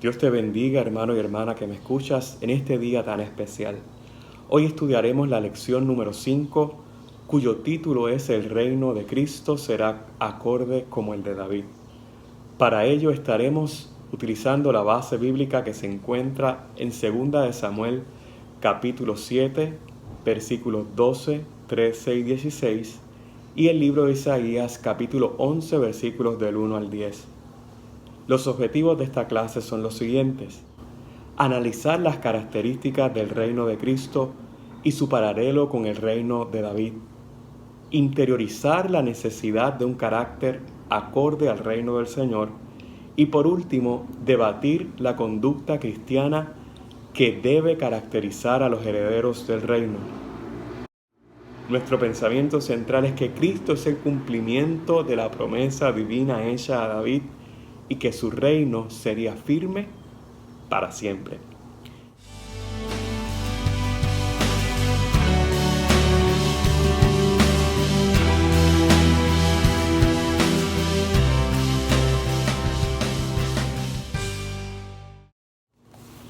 Dios te bendiga, hermano y hermana que me escuchas en este día tan especial. Hoy estudiaremos la lección número 5, cuyo título es El reino de Cristo será acorde como el de David. Para ello estaremos utilizando la base bíblica que se encuentra en 2 de Samuel, capítulo 7, versículos 12, 13 y 16, y el libro de Isaías, capítulo 11, versículos del 1 al 10. Los objetivos de esta clase son los siguientes: analizar las características del reino de Cristo y su paralelo con el reino de David, interiorizar la necesidad de un carácter acorde al reino del Señor y, por último, debatir la conducta cristiana que debe caracterizar a los herederos del reino. Nuestro pensamiento central es que Cristo es el cumplimiento de la promesa divina hecha a David y que su reino sería firme para siempre.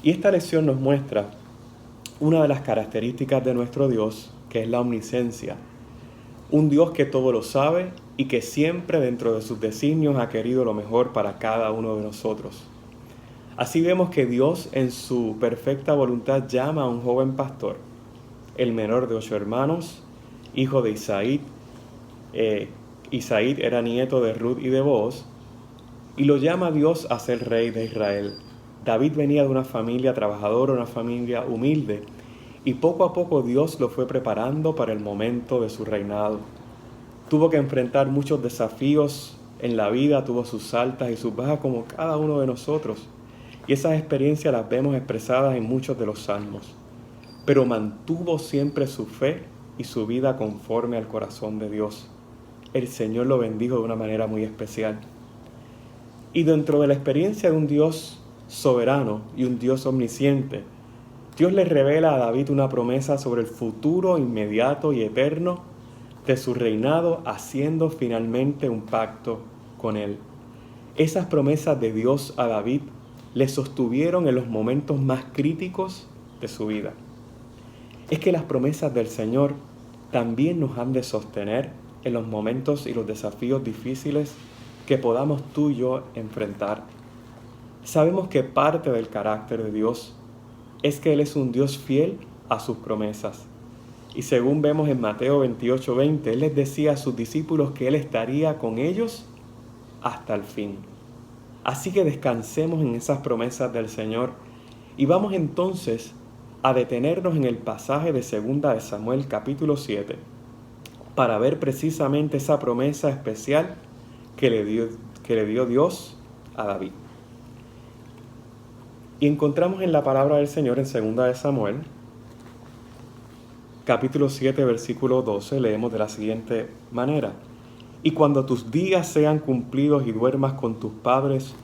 Y esta lección nos muestra una de las características de nuestro Dios, que es la omnisciencia. Un Dios que todo lo sabe y que siempre dentro de sus designios ha querido lo mejor para cada uno de nosotros. Así vemos que Dios en su perfecta voluntad llama a un joven pastor, el menor de 8 hermanos, hijo de Isaí. Isaí era nieto de Ruth y de Booz, y lo llama a Dios a ser rey de Israel. David venía de una familia trabajadora, una familia humilde, y poco a poco Dios lo fue preparando para el momento de su reinado. Tuvo que enfrentar muchos desafíos en la vida, tuvo sus altas y sus bajas como cada uno de nosotros. Y esas experiencias las vemos expresadas en muchos de los salmos. Pero mantuvo siempre su fe y su vida conforme al corazón de Dios. El Señor lo bendijo de una manera muy especial. Y dentro de la experiencia de un Dios soberano y un Dios omnisciente, Dios le revela a David una promesa sobre el futuro inmediato y eterno de su reinado, haciendo finalmente un pacto con él. Esas promesas de Dios a David le sostuvieron en los momentos más críticos de su vida. Es que las promesas del Señor también nos han de sostener en los momentos y los desafíos difíciles que podamos tú y yo enfrentar. Sabemos que parte del carácter de Dios es que Él es un Dios fiel a sus promesas. Y según vemos en Mateo 28:20, Él les decía a sus discípulos que Él estaría con ellos hasta el fin. Así que descansemos en esas promesas del Señor y vamos entonces a detenernos en el pasaje de 2 de Samuel capítulo 7 para ver precisamente esa promesa especial que le dio Dios a David. Y encontramos en la palabra del Señor en 2 de Samuel, capítulo 7, versículo 12, leemos de la siguiente manera: Y cuando tus días sean cumplidos y duermas con tus padres,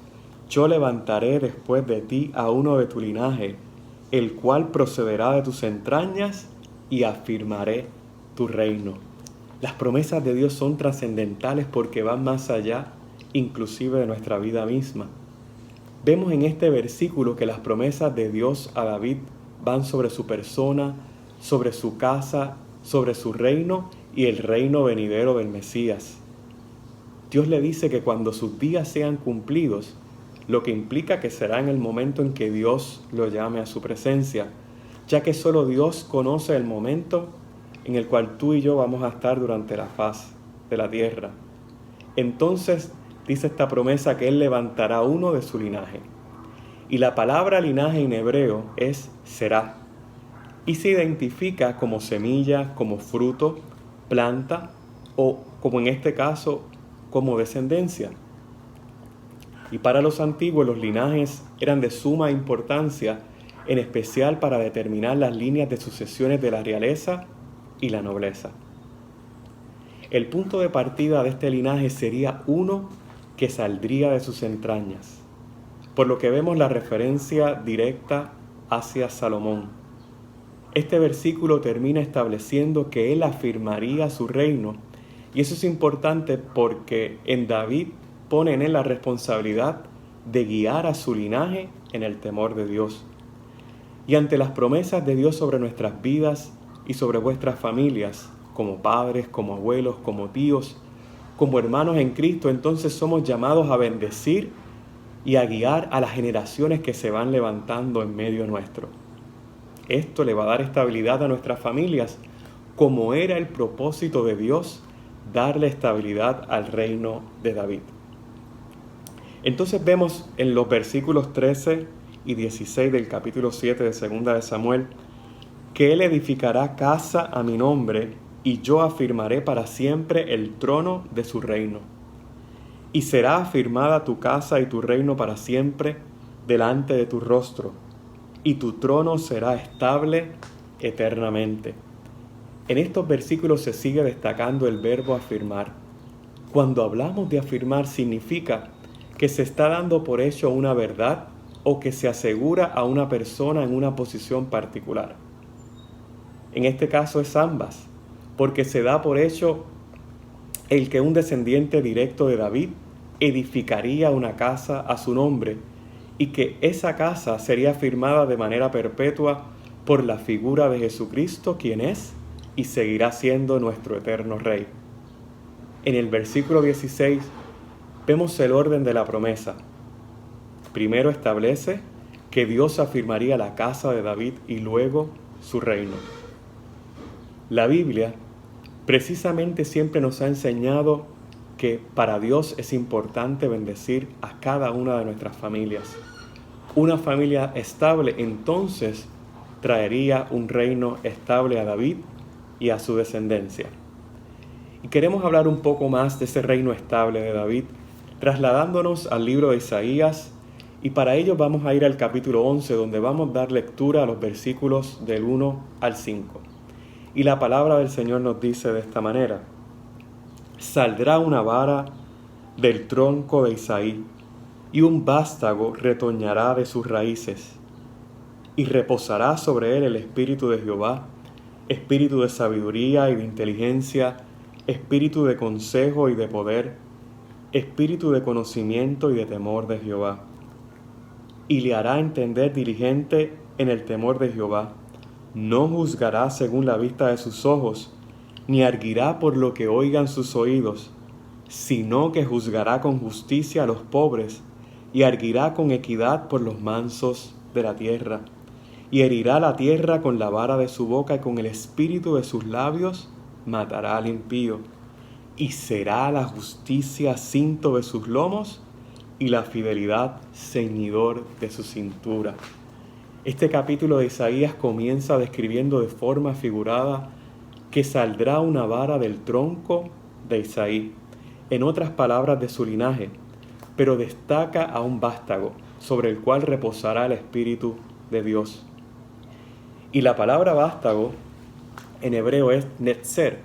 yo levantaré después de ti a uno de tu linaje, el cual procederá de tus entrañas, y afirmaré tu reino. Las promesas de Dios son trascendentales porque van más allá, inclusive de nuestra vida misma. Vemos en este versículo que las promesas de Dios a David van sobre su persona, sobre su casa, sobre su reino y el reino venidero del Mesías. Dios le dice que cuando sus días sean cumplidos, lo que implica que será en el momento en que Dios lo llame a su presencia, ya que solo Dios conoce el momento en el cual tú y yo vamos a estar durante la faz de la tierra. Entonces dice esta promesa que Él levantará uno de su linaje. Y la palabra linaje en hebreo es será, y se identifica como semilla, como fruto, planta o, como en este caso, como descendencia. Y para los antiguos los linajes eran de suma importancia, en especial para determinar las líneas de sucesiones de la realeza y la nobleza. El punto de partida de este linaje sería uno que saldría de sus entrañas, por lo que vemos la referencia directa hacia Salomón. Este versículo termina estableciendo que él afirmaría su reino, y eso es importante porque en David pone en él la responsabilidad de guiar a su linaje en el temor de Dios. Y ante las promesas de Dios sobre nuestras vidas y sobre vuestras familias, como padres, como abuelos, como tíos, como hermanos en Cristo, entonces somos llamados a bendecir y a guiar a las generaciones que se van levantando en medio nuestro. Esto le va a dar estabilidad a nuestras familias, como era el propósito de Dios, darle estabilidad al reino de David. Entonces vemos en los versículos 13 y 16 del capítulo 7 de 2 de Samuel, que Él edificará casa a mi nombre, y yo afirmaré para siempre el trono de su reino. Y será afirmada tu casa y tu reino para siempre delante de tu rostro, y tu trono será estable eternamente. En estos versículos se sigue destacando el verbo afirmar. Cuando hablamos de afirmar, significa que se está dando por hecho una verdad o que se asegura a una persona en una posición particular. En este caso es ambas, porque se da por hecho el que un descendiente directo de David edificaría una casa a su nombre y que esa casa sería firmada de manera perpetua por la figura de Jesucristo, quien es y seguirá siendo nuestro eterno Rey. En el versículo 16 vemos el orden de la promesa. Primero establece que Dios afirmaría la casa de David y luego su reino. La Biblia precisamente siempre nos ha enseñado que para Dios es importante bendecir a cada una de nuestras familias. Una familia estable entonces traería un reino estable a David y a su descendencia. Y queremos hablar un poco más de ese reino estable de David, trasladándonos al libro de Isaías, y para ello vamos a ir al capítulo 11, donde vamos a dar lectura a los versículos del 1 al 5. Y la palabra del Señor nos dice de esta manera: saldrá una vara del tronco de Isaí, y un vástago retoñará de sus raíces, y reposará sobre él el espíritu de Jehová, espíritu de sabiduría y de inteligencia, espíritu de consejo y de poder, espíritu de conocimiento y de temor de Jehová. Y le hará entender diligente en el temor de Jehová. No juzgará según la vista de sus ojos, ni arguirá por lo que oigan sus oídos, sino que juzgará con justicia a los pobres, y arguirá con equidad por los mansos de la tierra. Y herirá la tierra con la vara de su boca, y con el espíritu de sus labios matará al impío. Y será la justicia cinto de sus lomos, y la fidelidad ceñidor de su cintura. Este capítulo de Isaías comienza describiendo de forma figurada que saldrá una vara del tronco de Isaí, en otras palabras de su linaje, pero destaca a un vástago sobre el cual reposará el Espíritu de Dios. Y la palabra vástago en hebreo es netzer,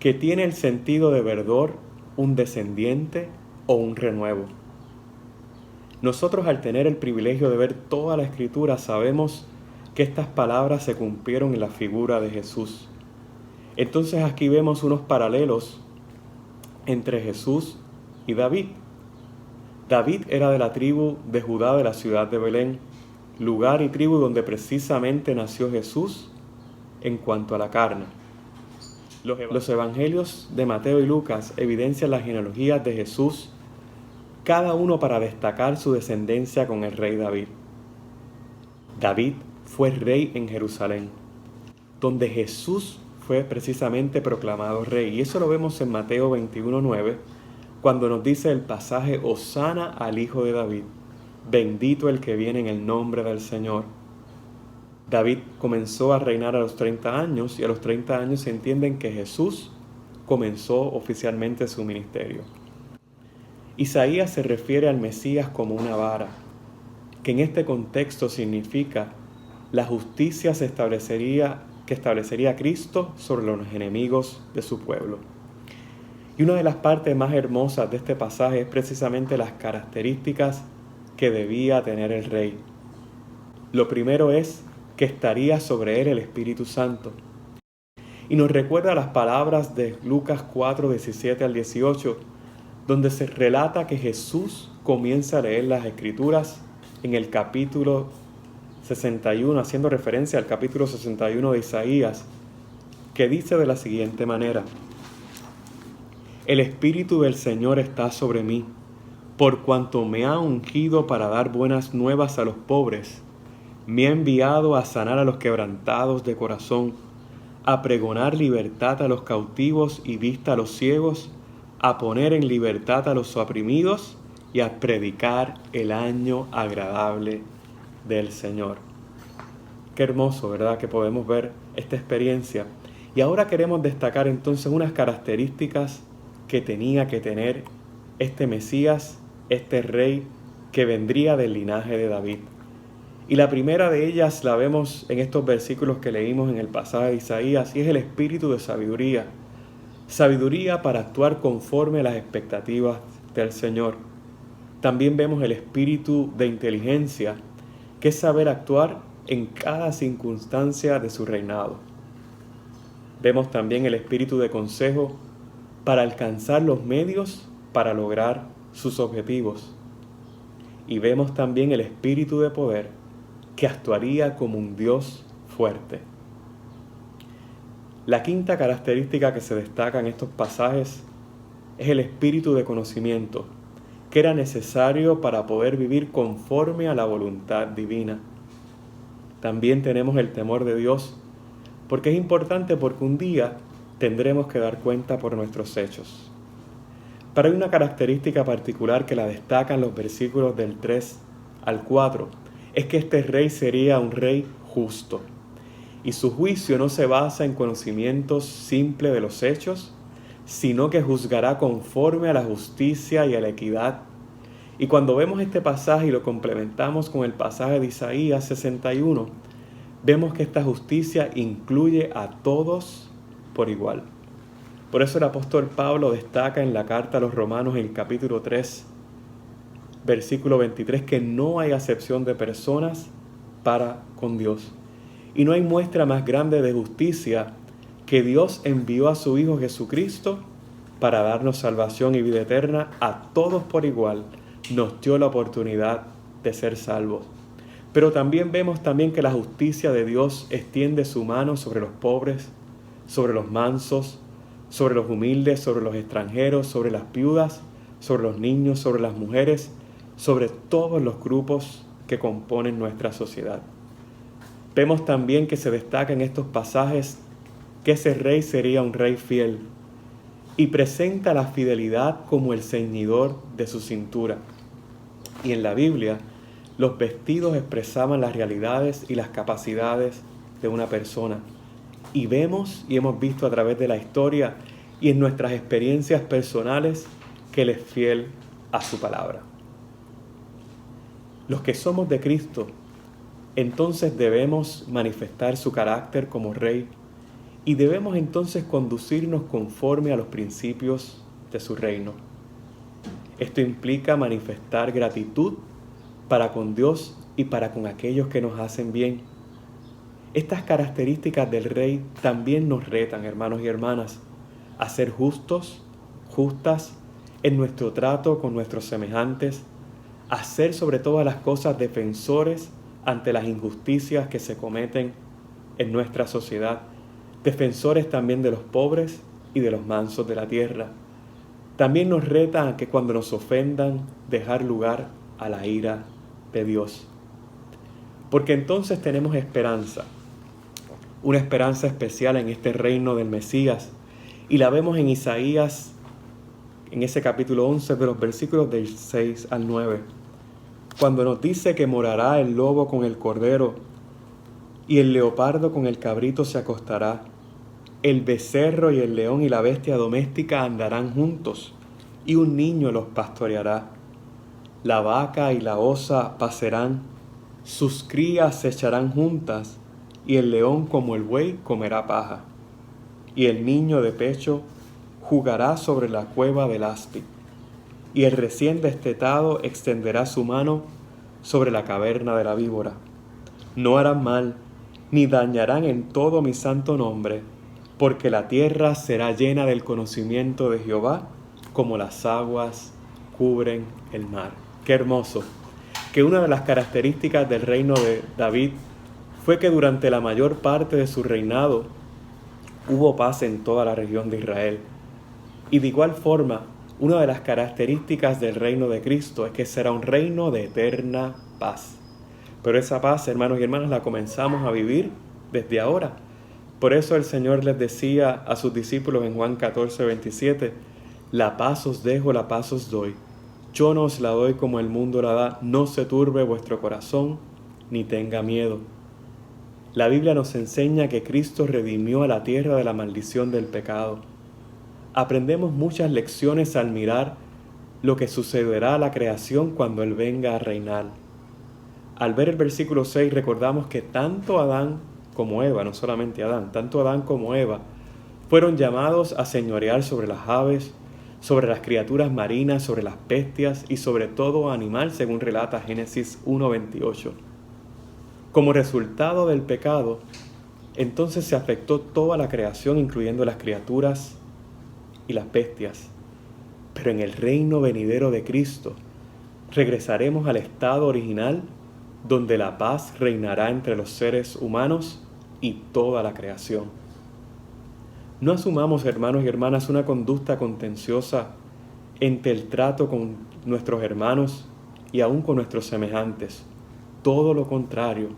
que tiene el sentido de verdor, un descendiente o un renuevo. Nosotros, al tener el privilegio de ver toda la Escritura, sabemos que estas palabras se cumplieron en la figura de Jesús. Entonces aquí vemos unos paralelos entre Jesús y David. David era de la tribu de Judá, de la ciudad de Belén, lugar y tribu donde precisamente nació Jesús en cuanto a la carne. Los evangelios de Mateo y Lucas evidencian las genealogías de Jesús, cada uno para destacar su descendencia con el rey David. David fue rey en Jerusalén, donde Jesús fue precisamente proclamado rey. Y eso lo vemos en Mateo 21:9, cuando nos dice el pasaje: Hosana al Hijo de David, bendito el que viene en el nombre del Señor. David comenzó a reinar a los 30 años, y a los 30 años se entiende que Jesús comenzó oficialmente su ministerio. Isaías se refiere al Mesías como una vara, que en este contexto significa la justicia que establecería Cristo sobre los enemigos de su pueblo. Y una de las partes más hermosas de este pasaje es precisamente las características que debía tener el rey. Lo primero es que estaría sobre él el Espíritu Santo. Y nos recuerda las palabras de Lucas 4, 17 al 18, donde se relata que Jesús comienza a leer las Escrituras en el capítulo 61, haciendo referencia al capítulo 61 de Isaías, que dice de la siguiente manera: El Espíritu del Señor está sobre mí, por cuanto me ha ungido para dar buenas nuevas a los pobres. Me ha enviado a sanar a los quebrantados de corazón, a pregonar libertad a los cautivos y vista a los ciegos, a poner en libertad a los oprimidos y a predicar el año agradable del Señor. Qué hermoso, ¿verdad?, que podemos ver esta experiencia. Y ahora queremos destacar entonces unas características que tenía que tener este Mesías, este rey que vendría del linaje de David. Y la primera de ellas la vemos en estos versículos que leímos en el pasaje de Isaías, y es el espíritu de sabiduría. Sabiduría para actuar conforme a las expectativas del Señor. También vemos el espíritu de inteligencia, que es saber actuar en cada circunstancia de su reinado. Vemos también el espíritu de consejo para alcanzar los medios para lograr sus objetivos. Y vemos también el espíritu de poder, que actuaría como un Dios fuerte. La quinta característica que se destaca en estos pasajes es el espíritu de conocimiento, que era necesario para poder vivir conforme a la voluntad divina. También tenemos el temor de Dios, porque es importante, porque un día tendremos que dar cuenta por nuestros hechos. Pero hay una característica particular que la destacan los versículos del 3 al 4, es que este rey sería un rey justo, y su juicio no se basa en conocimientos simples de los hechos, sino que juzgará conforme a la justicia y a la equidad. Y cuando vemos este pasaje y lo complementamos con el pasaje de Isaías 61, vemos que esta justicia incluye a todos por igual. Por eso el apóstol Pablo destaca en la carta a los Romanos en el capítulo 3, versículo 23, que no hay acepción de personas para con Dios. Y no hay muestra más grande de justicia que Dios envió a su Hijo Jesucristo para darnos salvación y vida eterna a todos por igual. Nos dio la oportunidad de ser salvos. Pero también vemos que la justicia de Dios extiende su mano sobre los pobres, sobre los mansos, sobre los humildes, sobre los extranjeros, sobre las viudas, sobre los niños, sobre las mujeres, sobre todos los grupos que componen nuestra sociedad. Vemos también que se destaca en estos pasajes que ese rey sería un rey fiel y presenta la fidelidad como el ceñidor de su cintura. Y en la Biblia, los vestidos expresaban las realidades y las capacidades de una persona. Y vemos y hemos visto a través de la historia y en nuestras experiencias personales que Él es fiel a su palabra. Los que somos de Cristo, entonces debemos manifestar su carácter como rey y debemos entonces conducirnos conforme a los principios de su reino. Esto implica manifestar gratitud para con Dios y para con aquellos que nos hacen bien. Estas características del rey también nos retan, hermanos y hermanas, a ser justos, justas en nuestro trato con nuestros semejantes, a ser sobre todas las cosas defensores ante las injusticias que se cometen en nuestra sociedad, defensores también de los pobres y de los mansos de la tierra. También nos reta a que cuando nos ofendan, dejar lugar a la ira de Dios. Porque entonces tenemos esperanza, una esperanza especial en este reino del Mesías, y la vemos en Isaías, en ese capítulo 11, de los versículos del 6 al 9, cuando nos dice que morará el lobo con el cordero, y el leopardo con el cabrito se acostará, el becerro y el león y la bestia doméstica andarán juntos, y un niño los pastoreará. La vaca y la osa pacerán, sus crías se echarán juntas, y el león como el buey comerá paja. Y el niño de pecho jugará sobre la cueva del áspid, y el recién destetado extenderá su mano sobre la caverna de la víbora. No harán mal, ni dañarán en todo mi santo nombre, porque la tierra será llena del conocimiento de Jehová, como las aguas cubren el mar. Qué hermoso. Que una de las características del reino de David fue que durante la mayor parte de su reinado hubo paz en toda la región de Israel. Y de igual forma, una de las características del reino de Cristo es que será un reino de eterna paz. Pero esa paz, hermanos y hermanas, la comenzamos a vivir desde ahora. Por eso el Señor les decía a sus discípulos en Juan 14:27, la paz os dejo, la paz os doy. Yo no os la doy como el mundo la da, no se turbe vuestro corazón, ni tenga miedo. La Biblia nos enseña que Cristo redimió a la tierra de la maldición del pecado. Aprendemos muchas lecciones al mirar lo que sucederá a la creación cuando Él venga a reinar. Al ver el versículo 6 recordamos que tanto Adán como Eva, no solamente Adán, tanto Adán como Eva, fueron llamados a señorear sobre las aves, sobre las criaturas marinas, sobre las bestias y sobre todo animal, según relata Génesis 1:28. Como resultado del pecado, entonces se afectó toda la creación, incluyendo las criaturas y las bestias. Pero en el reino venidero de Cristo, regresaremos al estado original, donde la paz reinará entre los seres humanos y toda la creación. No asumamos, hermanos y hermanas, una conducta contenciosa entre el trato con nuestros hermanos y aún con nuestros semejantes. Todo lo contrario,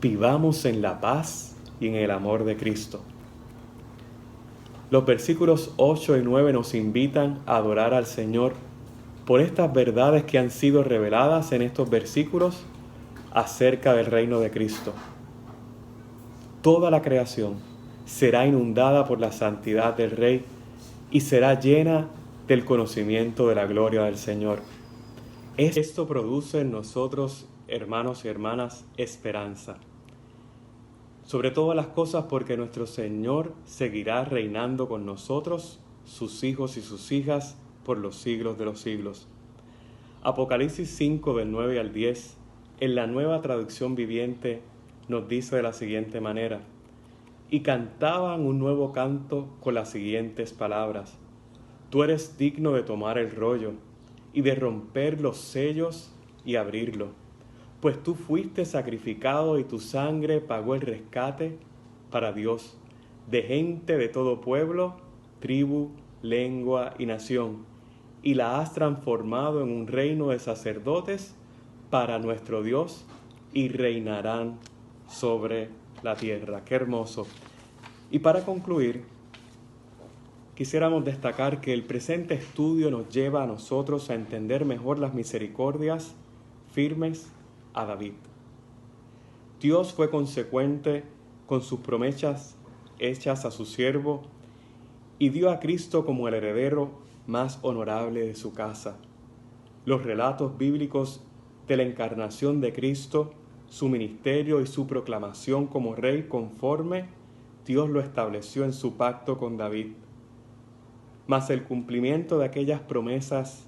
vivamos en la paz y en el amor de Cristo. Los versículos 8 y 9 nos invitan a adorar al Señor por estas verdades que han sido reveladas en estos versículos acerca del reino de Cristo. Toda la creación será inundada por la santidad del Rey y será llena del conocimiento de la gloria del Señor. Esto produce en nosotros, hermanos y hermanas, esperanza. Sobre todas las cosas porque nuestro Señor seguirá reinando con nosotros, sus hijos y sus hijas, por los siglos de los siglos. Apocalipsis 5 del 9 al 10, en la Nueva Traducción Viviente, nos dice de la siguiente manera: y cantaban un nuevo canto con las siguientes palabras: tú eres digno de tomar el rollo y de romper los sellos y abrirlo, pues tú fuiste sacrificado y tu sangre pagó el rescate para Dios, de gente de todo pueblo, tribu, lengua y nación, y la has transformado en un reino de sacerdotes para nuestro Dios, y reinarán sobre la tierra. ¡Qué hermoso! Y para concluir, quisiéramos destacar que el presente estudio nos lleva a nosotros a entender mejor las misericordias firmes a David. Dios fue consecuente con sus promesas hechas a su siervo y dio a Cristo como el heredero más honorable de su casa. Los relatos bíblicos de la encarnación de Cristo, su ministerio y su proclamación como rey conforme Dios lo estableció en su pacto con David. Mas el cumplimiento de aquellas promesas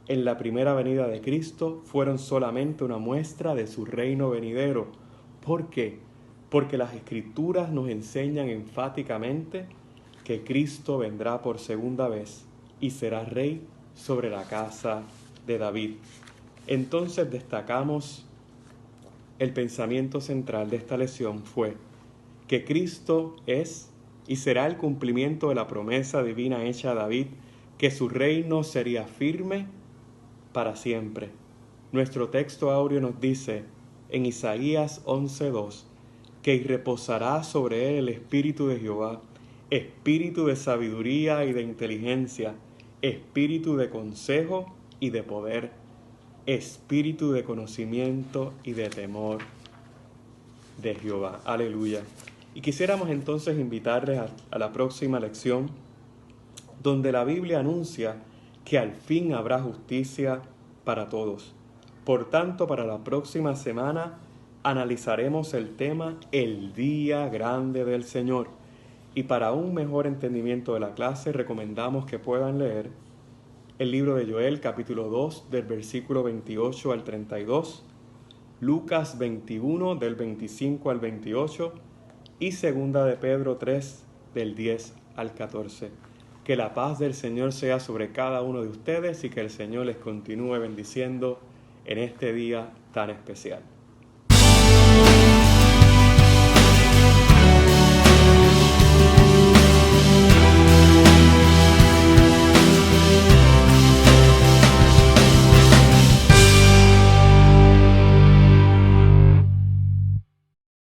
en la primera venida de Cristo fueron solamente una muestra de su reino venidero. ¿Por qué? Porque las Escrituras nos enseñan enfáticamente que Cristo vendrá por segunda vez y será rey sobre la casa de David. Entonces destacamos el pensamiento central de esta lección fue que Cristo es y será el cumplimiento de la promesa divina hecha a David, que su reino sería firme para siempre. Nuestro texto áureo nos dice en Isaías 11:2 que reposará sobre él el espíritu de Jehová, espíritu de sabiduría y de inteligencia, espíritu de consejo y de poder, espíritu de conocimiento y de temor de Jehová. Aleluya. Y quisiéramos entonces invitarles a la próxima lección, donde la Biblia anuncia que al fin habrá justicia para todos. Por tanto, para la próxima semana analizaremos el tema El Día Grande del Señor. Y para un mejor entendimiento de la clase, recomendamos que puedan leer el libro de Joel, capítulo 2, del versículo 28 al 32, Lucas 21, del 25 al 28, y segunda de Pedro 3, del 10 al 14. Que la paz del Señor sea sobre cada uno de ustedes y que el Señor les continúe bendiciendo en este día tan especial.